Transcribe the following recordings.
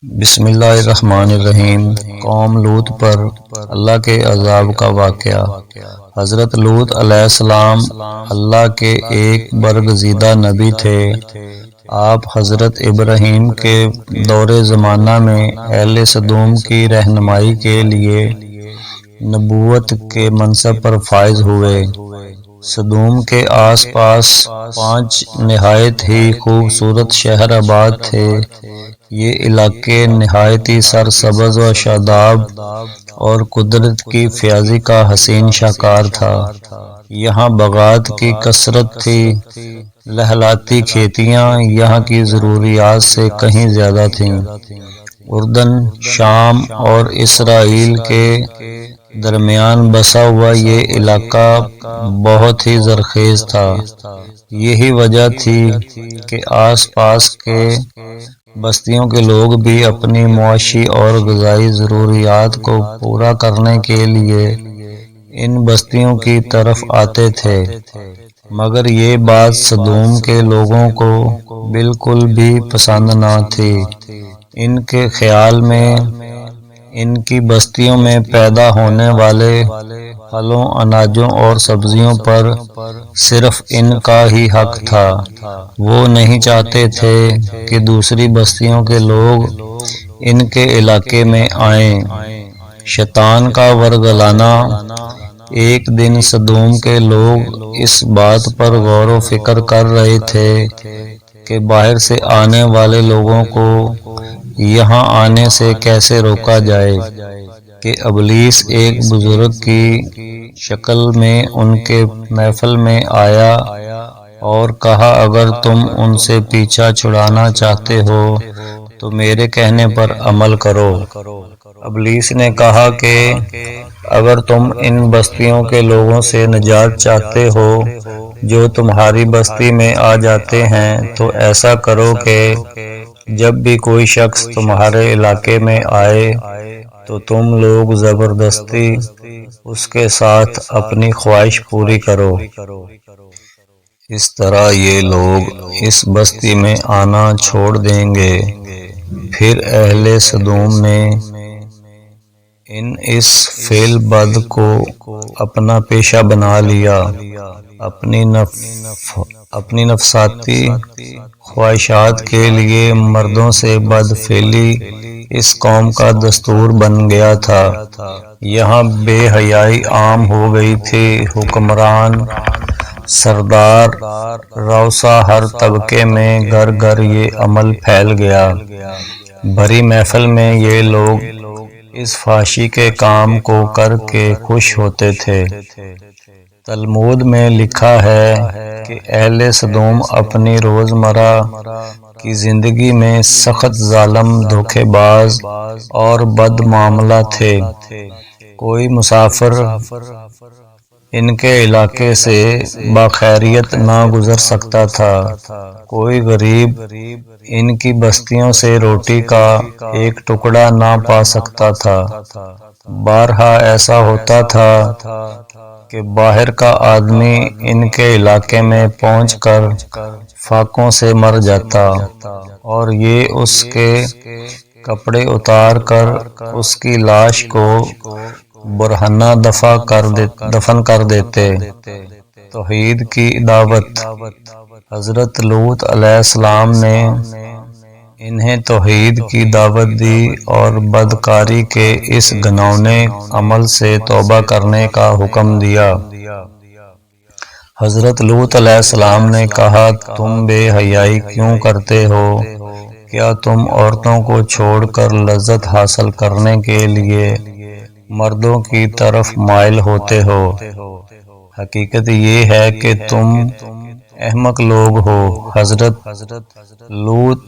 بسم اللہ الرحمن الرحیم۔ قوم لوط پر اللہ کے عذاب کا واقعہ۔ حضرت لوط علیہ السلام اللہ کے ایک برگزیدہ نبی تھے۔ آپ حضرت ابراہیم کے دور زمانہ میں اہل سدوم کی رہنمائی کے لیے نبوت کے منصب پر فائز ہوئے۔ سدوم کے آس پاس 5 نہایت ہی خوبصورت شہر آباد تھے۔ یہ علاقے نہایت ہی سرسبز و شاداب اور قدرت کی فیاضی کا حسین شاہکار تھا۔ یہاں باغات کی کثرت تھی، لہلاتی کھیتیاں یہاں کی ضروریات سے کہیں زیادہ تھیں۔ اردن، شام اور اسرائیل کے درمیان بسا ہوا یہ علاقہ بہت ہی زرخیز تھا۔ یہی وجہ تھی کہ آس پاس کے بستیوں کے لوگ بھی اپنی معاشی اور غذائی ضروریات کو پورا کرنے کے لیے ان بستیوں کی طرف آتے تھے، مگر یہ بات سدوم کے لوگوں کو بالکل بھی پسند نہ تھی۔ ان کے خیال میں ان کی بستیوں میں پیدا ہونے والے پھلوں، اناجوں اور سبزیوں پر صرف ان کا ہی حق تھا۔ وہ نہیں چاہتے تھے کہ دوسری بستیوں کے لوگ ان کے علاقے میں آئیں۔ شیطان کا ورگلانا۔ ایک دن سدوم کے لوگ اس بات پر غور و فکر کر رہے تھے کہ باہر سے آنے والے لوگوں کو یہاں آنے سے کیسے روکا جائے کہ ابلیس ایک بزرگ کی شکل میں ان کے محفل میں آیا اور کہا، اگر تم ان سے پیچھا چھڑانا چاہتے ہو تو میرے کہنے پر عمل کرو۔ ابلیس نے کہا کہ اگر تم ان بستیوں کے لوگوں سے نجات چاہتے ہو جو تمہاری بستی میں آ جاتے ہیں تو ایسا کرو کہ جب بھی کوئی شخص تمہارے علاقے میں آئے تو تم لوگ زبردستی اس کے ساتھ اپنی خواہش پوری کرو۔ اس طرح یہ لوگ اس بستی میں آنا چھوڑ دیں گے۔ پھر اہل سدوم نے اس فعل بد کو اپنا پیشہ بنا لیا۔ اپنی نفساتی خواہشات کے لیے مردوں سے بد فعلی اس قوم کا دستور بن گیا تھا۔ یہاں بے حیائی عام ہو گئی تھی۔ حکمران، سردار، روسا ہر طبقے میں گھر گھر یہ عمل پھیل گیا۔ بھری محفل میں یہ لوگ اس فحاشی کے کام کو کر کے خوش ہوتے تھے۔ تلمود میں لکھا ہے کہ اہل سدوم اپنی روزمرہ کی زندگی میں سخت ظالم، دھوکے باز اور بد معاملہ تھے۔ کوئی مسافر ان کے علاقے سے بخیریت نہ گزر سکتا تھا۔ کوئی غریب ان کی بستیوں سے روٹی کا ایک ٹکڑا نہ پا سکتا تھا۔ بارہا ایسا ہوتا تھا کہ باہر کا آدمی ان کے علاقے میں پہنچ کر فاقوں سے مر جاتا اور یہ اس کے کپڑے اتار کر اس کی لاش کو برہنہ دفن کر دیتے۔ توحید کی دعوت۔ حضرت لوط علیہ السلام نے انہیں توحید کی دعوت دی اور بدکاری کے اس گھناؤنے عمل سے توبہ کرنے کا حکم دیا۔ حضرت لوط علیہ السلام نے کہا، تم بے حیائی کیوں کرتے ہو؟ کیا تم عورتوں کو چھوڑ کر لذت حاصل کرنے کے لیے مردوں کی طرف مائل ہوتے ہو؟ حقیقت یہ ہے کہ تم احمق لوگ ہو۔ حضرت لوط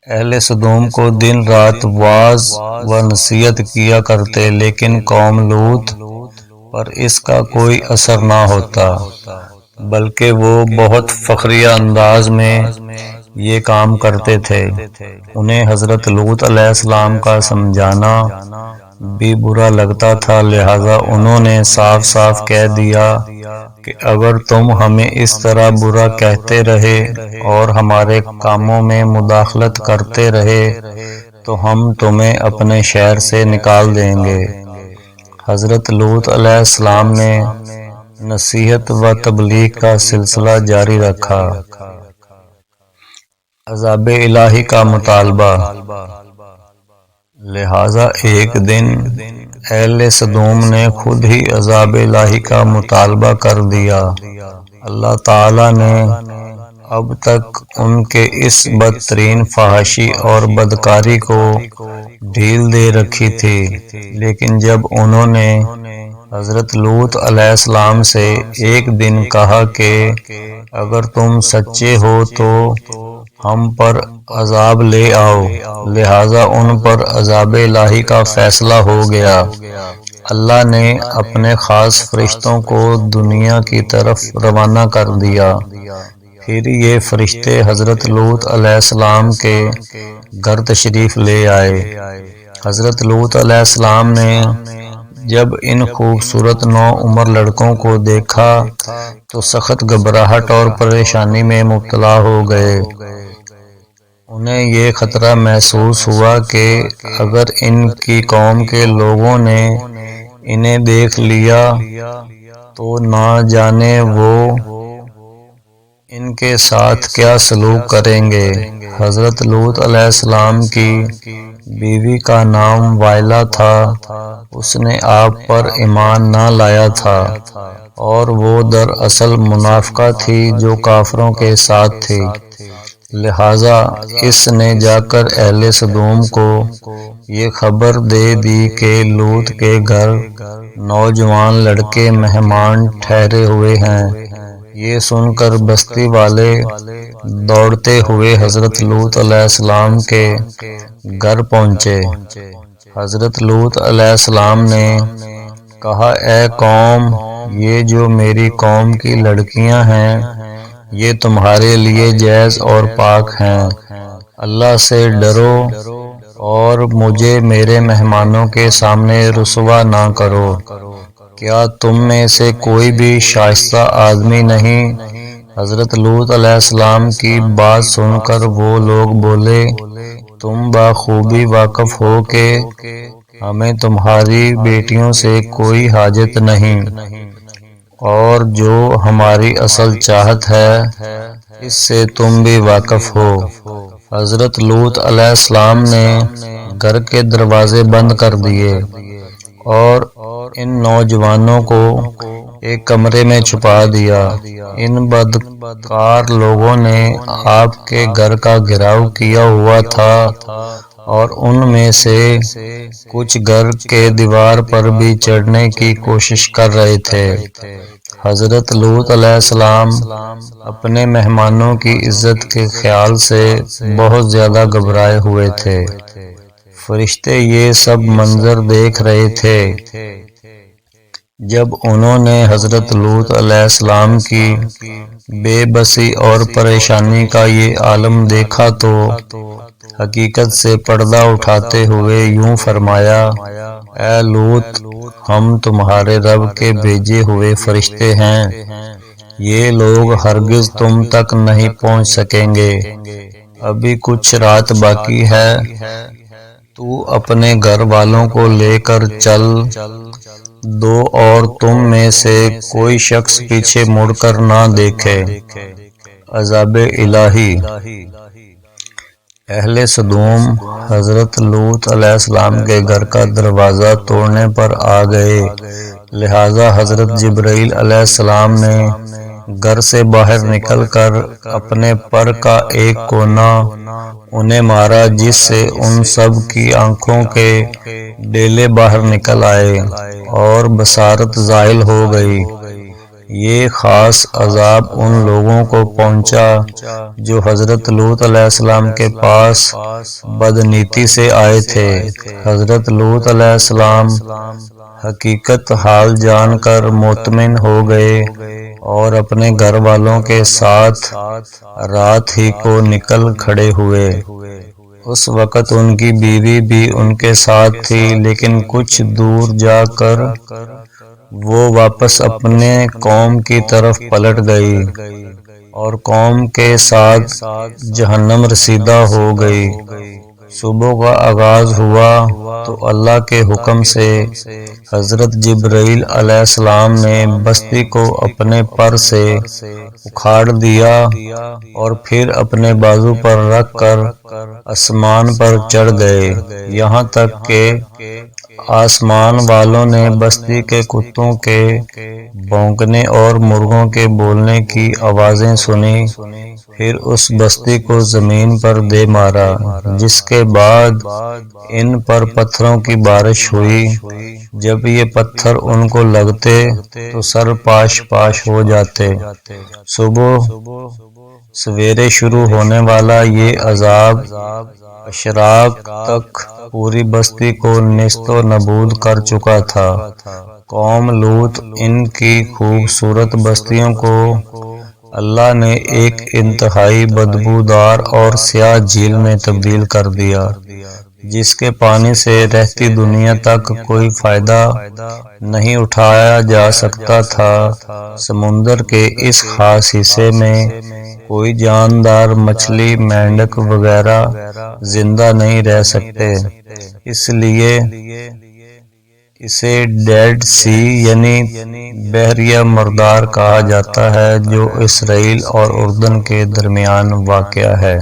اہل سدوم کو دن رات وعظ و نصیحت کیا کرتے، لیکن قوم لوط پر اس کا کوئی اثر نہ ہوتا، بلکہ وہ بہت فخریہ انداز میں یہ کام کرتے تھے۔ انہیں حضرت لوط علیہ السلام کا سمجھانا بھی برا لگتا تھا، لہذا انہوں نے صاف صاف کہہ دیا کہ اگر تم ہمیں اس طرح برا کہتے رہے اور ہمارے کاموں میں مداخلت کرتے رہے تو ہم تمہیں اپنے شہر سے نکال دیں گے۔ حضرت لوط علیہ السلام نے نصیحت و تبلیغ کا سلسلہ جاری رکھا۔ عذاب الہی کا مطالبہ۔ لہذا ایک دن اہل سدوم نے خود ہی عذاب الہی کا مطالبہ کر دیا۔ اللہ تعالی نے اب تک ان کے اس بدترین فحاشی اور بدکاری کو ڈھیل دے رکھی تھی، لیکن جب انہوں نے حضرت لوط علیہ السلام سے ایک دن کہا کہ اگر تم سچے ہو تو ہم پر عذاب لے آؤ، لہذا ان پر عذاب الہی کا فیصلہ ہو گیا۔ اللہ نے اپنے خاص فرشتوں کو دنیا کی طرف روانہ کر دیا، پھر یہ فرشتے حضرت لوط علیہ السلام کے گھر تشریف لے آئے۔ حضرت لوط علیہ السلام نے جب ان خوبصورت نوعمر لڑکوں کو دیکھا تو سخت گھبراہٹ اور پریشانی میں مبتلا ہو گئے۔ انہیں یہ خطرہ محسوس ہوا کہ اگر ان کی قوم کے لوگوں نے انہیں دیکھ لیا تو نہ جانے وہ ان کے ساتھ کیا سلوک کریں گے۔ حضرت لوط علیہ السلام کی بیوی کا نام وائلہ تھا، اس نے آپ پر ایمان نہ لایا تھا اور وہ دراصل منافقہ تھی جو کافروں کے ساتھ تھی، لہذا اس نے جا کر اہل سدوم کو یہ خبر دے دی کہ لوط کے گھر نوجوان لڑکے مہمان ٹھہرے ہوئے ہیں۔ یہ سن کر بستی والے دوڑتے ہوئے حضرت لوط علیہ السلام کے گھر پہنچے۔ حضرت لوط علیہ السلام نے کہا، اے قوم، یہ جو میری قوم کی لڑکیاں ہیں یہ تمہارے لیے جائز اور پاک ہیں، اللہ سے ڈرو اور مجھے میرے مہمانوں کے سامنے رسوا نہ کرو۔ کیا تم میں سے کوئی بھی شائستہ آدمی نہیں؟ حضرت لوط علیہ السلام کی بات سن کر وہ لوگ بولے، تم بخوبی واقف ہو کہ ہمیں تمہاری بیٹیوں سے کوئی حاجت نہیں، اور جو ہماری اصل چاہت ہے اس سے تم بھی واقف ہو۔ حضرت لوط علیہ السلام نے گھر کے دروازے بند کر دیے اور ان نوجوانوں کو ایک کمرے میں چھپا دیا۔ ان بدکار لوگوں نے آپ کے گھر کا گھیراؤ کیا ہوا تھا اور ان میں سے کچھ گھر کے دیوار پر بھی چڑھنے کی کوشش کر رہے تھے۔ حضرت لوط علیہ السلام اپنے مہمانوں کی عزت کے خیال سے بہت زیادہ گھبرائے ہوئے تھے۔ فرشتے یہ سب منظر دیکھ رہے تھے۔ جب انہوں نے حضرت لوط علیہ السلام کی بے بسی اور پریشانی کا یہ عالم دیکھا تو حقیقت سے پردہ اٹھاتے ہوئے یوں فرمایا، اے لوط، ہم تمہارے رب کے بھیجے ہوئے فرشتے ہیں، یہ لوگ ہرگز تم تک نہیں پہنچ سکیں گے، ابھی کچھ رات باقی ہے، تو اپنے گھر والوں کو لے کر چل دو اور تم میں سے کوئی شخص پیچھے مڑ کر نہ دیکھے۔ عذاب الہی۔ اہل سدوم حضرت لوط علیہ السلام کے گھر کا دروازہ توڑنے پر آ گئے، لہذا حضرت جبرائیل علیہ السلام نے گھر سے باہر نکل کر اپنے پر کا ایک کونا انہیں مارا، جس سے ان سب کی آنکھوں کے ڈیلے باہر نکل آئے اور بصارت زائل ہو گئی۔ یہ خاص عذاب ان لوگوں کو پہنچا جو حضرت لوط علیہ السلام کے پاس بدنیتی سے آئے تھے۔ حضرت لوط علیہ السلام حقیقت حال جان کر مطمئن ہو گئے اور اپنے گھر والوں کے ساتھ رات ہی کو نکل کھڑے ہوئے۔ اس وقت ان کی بیوی بھی ان کے ساتھ تھی، لیکن کچھ دور جا کر وہ واپس اپنے قوم کی طرف پلٹ گئی اور قوم کے ساتھ جہنم رسیدہ ہو گئی۔ صبح کا آغاز ہوا تو اللہ کے حکم سے حضرت جبرائیل علیہ السلام نے بستی کو اپنے پر سے اکھاڑ دیا اور پھر اپنے بازو پر رکھ کر آسمان پر چڑھ گئے، یہاں تک کہ آسمان والوں نے بستی کے کتوں کے بھونکنے اور مرغوں کے بولنے کی آوازیں سنی، پھر اس بستی کو زمین پر دے مارا، جس کے بعد ان پر پتھروں کی بارش ہوئی۔ جب یہ پتھر ان کو لگتے تو سر پاش پاش ہو جاتے۔ صبح سویرے شروع ہونے والا یہ عذاب اشراق تک پوری بستی کو نیست و نابود کر چکا تھا۔ قوم لوط ان کی خوبصورت بستیوں کو اللہ نے ایک انتہائی بدبودار اور سیاہ جھیل میں تبدیل کر دیا، جس کے پانی سے رہتی دنیا تک کوئی فائدہ نہیں اٹھایا جا سکتا تھا۔ سمندر کے اس خاص حصے میں کوئی جاندار مچھلی، مینڈک وغیرہ زندہ نہیں رہ سکتے، اس لیے اسے ڈیڈ سی یعنی بحیرہ مردار کہا جاتا ہے، جو اسرائیل اور اردن کے درمیان واقع ہے۔